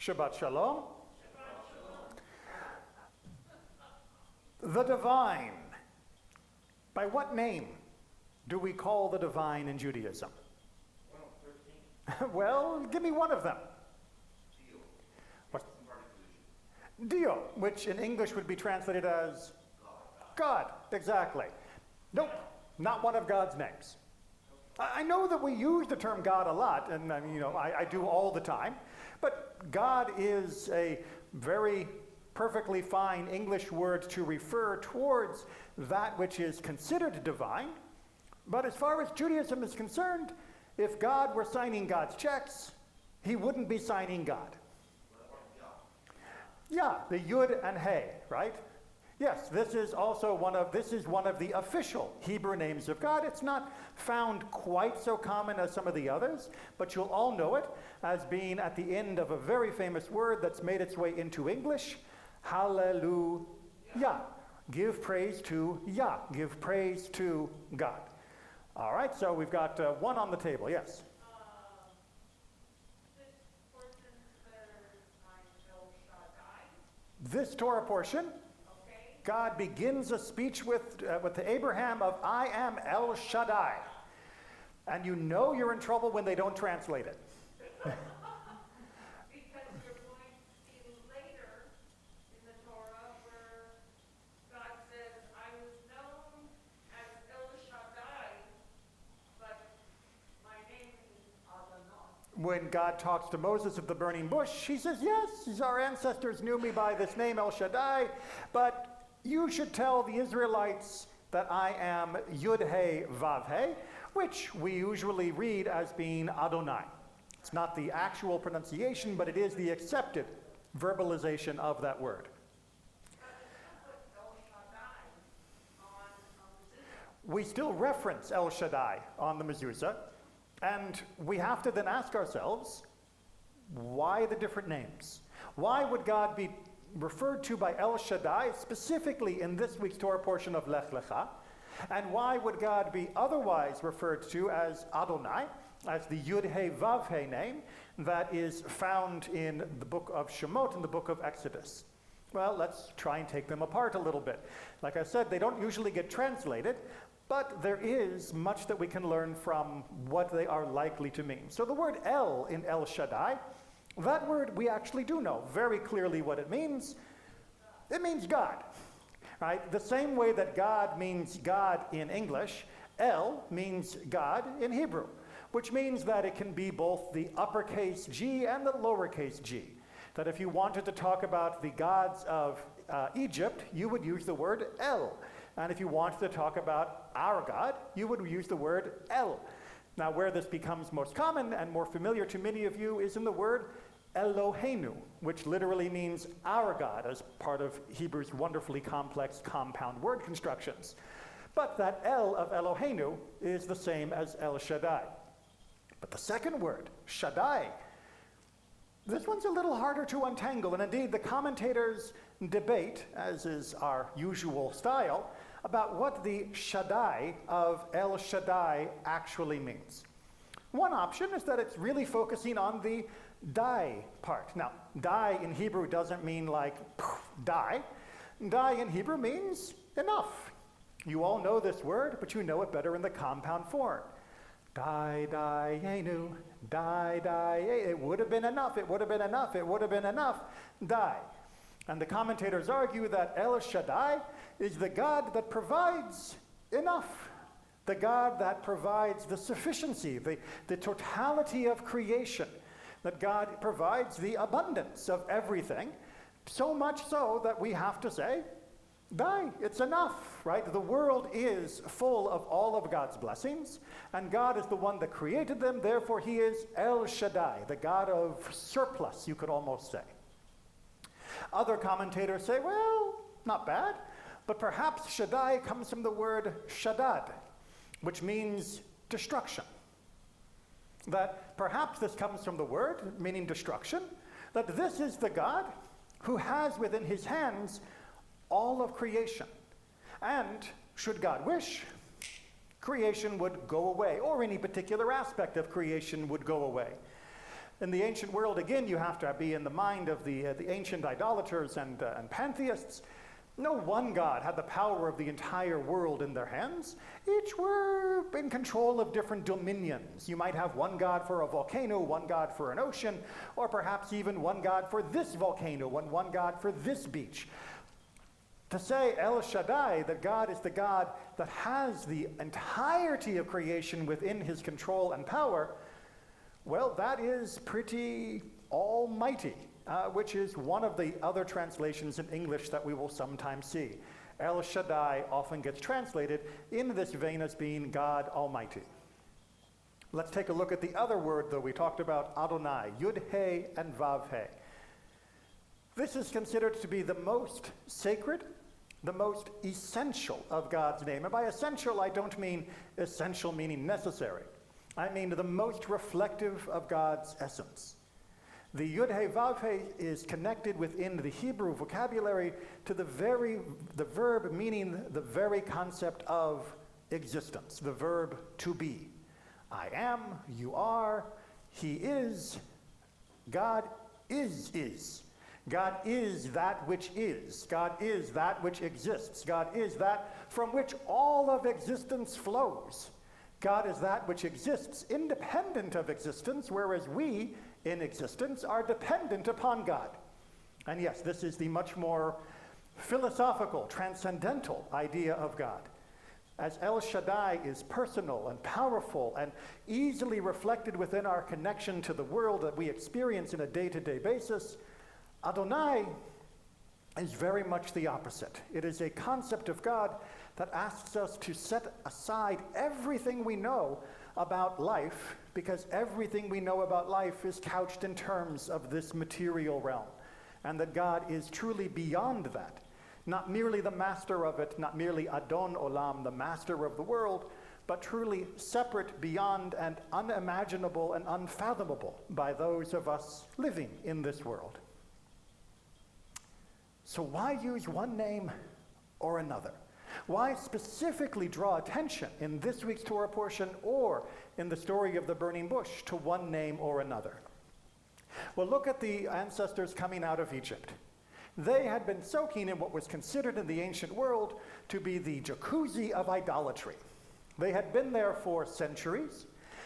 Shabbat Shalom. The divine. By what name do we call the divine in Judaism? Well, give me one of them. What? Dio, which in English would be translated as God. Exactly. Nope, not one of God's names. I know that we use the term God a lot, and I do all the time, but God is a very perfectly fine English word to refer towards that which is considered divine. But as far as Judaism is concerned, if God were signing God's checks, he wouldn't be signing God. Yeah, the Yud and He, right? Yes, this is one of the official Hebrew names of God. It's not found quite so common as some of the others, but you'll all know it as being at the end of a very famous word that's made its way into English. Hallelujah. Give praise to Yah. Give praise to God. All right, so we've got one on the table. Yes? This Torah portion, God begins a speech with Abraham of I am El Shaddai. And you know you're in trouble when they don't translate it. Because you're going to see later in the Torah where God says, I was known as El Shaddai, but my name is Adonai. When God talks to Moses of the burning bush, he says, yes, our ancestors knew me by this name El Shaddai, but you should tell the Israelites that I am Yud-He Vav-He, which we usually read as being Adonai. It's not the actual pronunciation, but it is the accepted verbalization of that word. We still reference El Shaddai on the mezuzah, and we have to then ask ourselves, why the different names? Why would God be referred to by El Shaddai, specifically in this week's Torah portion of Lech Lecha? And why would God be otherwise referred to as Adonai, as the Yud-He Vav-He name that is found in the book of Shemot, in the book of Exodus? Well, let's try and take them apart a little bit. Like I said, they don't usually get translated, but there is much that we can learn from what they are likely to mean. So the word El in El Shaddai, that word we actually do know very clearly what it means. It means God, right? The same way that God means God in English, El means God in Hebrew, which means that it can be both the uppercase G and the lowercase g. That if you wanted to talk about the gods of Egypt, you would use the word El. And if you wanted to talk about our God, you would use the word El. Now, where this becomes most common and more familiar to many of you is in the word Eloheinu, which literally means our God, as part of Hebrew's wonderfully complex compound word constructions. But that El of Eloheinu is the same as El Shaddai. But the second word, Shaddai, this one's a little harder to untangle, and indeed the commentators debate, as is our usual style, about what the Shaddai of El Shaddai actually means. One option is that it's really focusing on the Dai part. Now, Dai in Hebrew doesn't mean like die. Dai in Hebrew means enough. You all know this word, but you know it better in the compound form. Dai, dai, yenu, dai, dai, it would have been enough, it would have been enough, it would have been enough, dai. And the commentators argue that El Shaddai is the God that provides enough, the God that provides the sufficiency, the totality of creation, that God provides the abundance of everything, so much so that we have to say, Dai, it's enough, right? The world is full of all of God's blessings, and God is the one that created them, therefore he is El Shaddai, the God of surplus, you could almost say. Other commentators say, well, not bad, but perhaps Shaddai comes from the word Shaddad, which means destruction. That perhaps this comes from the word meaning destruction, that this is the God who has within his hands all of creation. And should God wish, creation would go away, or any particular aspect of creation would go away. In the ancient world, again, you have to be in the mind of the ancient idolaters and pantheists. No one god had the power of the entire world in their hands. Each were in control of different dominions. You might have one god for a volcano, one god for an ocean, or perhaps even one god for this volcano and one god for this beach. To say El Shaddai, that God is the God that has the entirety of creation within his control and power, well, that is pretty almighty, which is one of the other translations in English that we will sometimes see. El Shaddai often gets translated in this vein as being God Almighty. Let's take a look at the other word, though. We talked about Adonai, Yud-He and Vav-He. This is considered to be the most sacred, the most essential of God's name. And by essential, I don't mean essential meaning necessary. I mean the most reflective of God's essence. The Yud-He Vav-He is connected within the Hebrew vocabulary to the verb meaning the very concept of existence, the verb to be. I am, you are, he is, God is. God is that which is. God is that which exists. God is that from which all of existence flows. God is that which exists independent of existence, whereas we, in existence, are dependent upon God. And yes, this is the much more philosophical, transcendental idea of God. As El Shaddai is personal and powerful and easily reflected within our connection to the world that we experience in a day-to-day basis, Adonai is very much the opposite. It is a concept of God that asks us to set aside everything we know about life, because everything we know about life is couched in terms of this material realm, and that God is truly beyond that. Not merely the master of it, not merely Adon Olam, the master of the world, but truly separate, beyond, and unimaginable and unfathomable by those of us living in this world. So why use one name or another? Why specifically draw attention in this week's Torah portion or in the story of the burning bush to one name or another? Well, look at the ancestors coming out of Egypt. They had been soaking in what was considered in the ancient world to be the jacuzzi of idolatry. They had been there for centuries,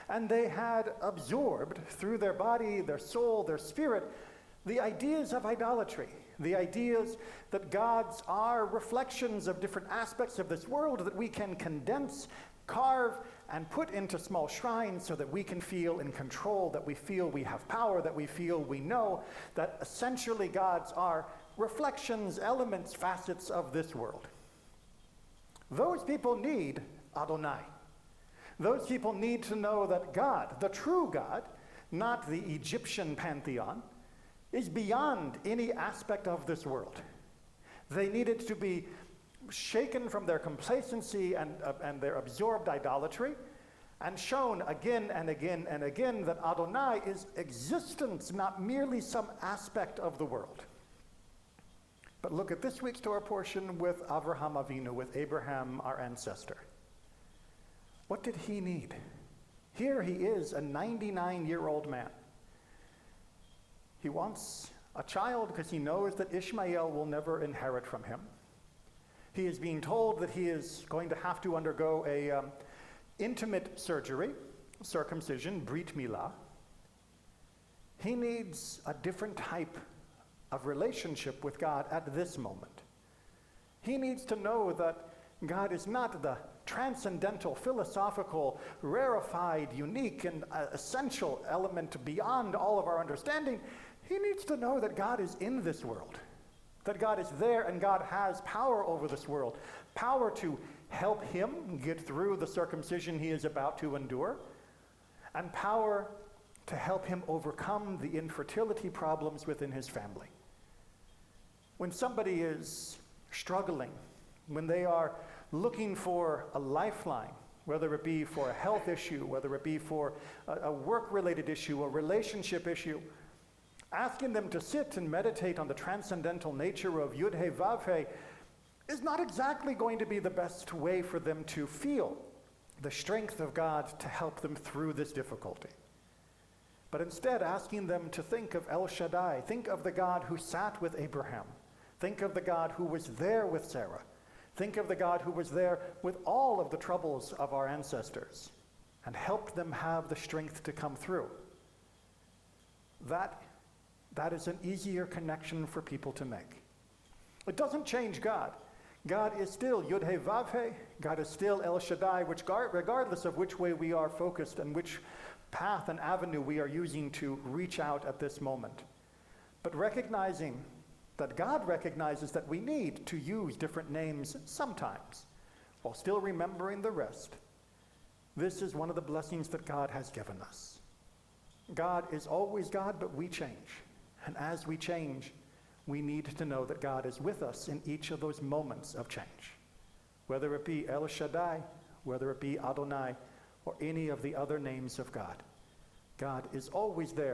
and they had absorbed through their body, their soul, their spirit, the ideas of idolatry. The ideas that gods are reflections of different aspects of this world that we can condense, carve, and put into small shrines so that we can feel in control, that we feel we have power, that we feel we know, that essentially gods are reflections, elements, facets of this world. Those people need Adonai. Those people need to know that God, the true God, not the Egyptian pantheon, is beyond any aspect of this world. They needed to be shaken from their complacency and their absorbed idolatry, and shown again and again and again that Adonai is existence, not merely some aspect of the world. But look at this week's Torah portion with Avraham Avinu, with Abraham, our ancestor. What did he need? Here he is, a 99-year-old man. He wants a child because he knows that Ishmael will never inherit from him. He is being told that he is going to have to undergo a intimate surgery, circumcision, brit milah. He needs a different type of relationship with God at this moment. He needs to know that God is not the transcendental, philosophical, rarefied, unique, and essential element beyond all of our understanding. He needs to know that God is in this world, that God is there and God has power over this world, power to help him get through the circumcision he is about to endure, and power to help him overcome the infertility problems within his family. When somebody is struggling, when they are looking for a lifeline, whether it be for a health issue, whether it be for a work-related issue, a relationship issue, asking them to sit and meditate on the transcendental nature of Yud-He Vav-He is not exactly going to be the best way for them to feel the strength of God to help them through this difficulty. but instead asking them to think of El Shaddai, think of the God who sat with Abraham, think of the God who was there with Sarah, think of the God who was there with all of the troubles of our ancestors and helped them have the strength to come through. That is an easier connection for people to make. It doesn't change God. God is still Yud-He Vav-He. God is still El Shaddai, which regardless of which way we are focused and which path and avenue we are using to reach out at this moment. But recognizing that God recognizes that we need to use different names sometimes, while still remembering the rest, this is one of the blessings that God has given us. God is always God, but we change. And as we change, we need to know that God is with us in each of those moments of change. Whether it be El Shaddai, whether it be Adonai, or any of the other names of God. God is always there.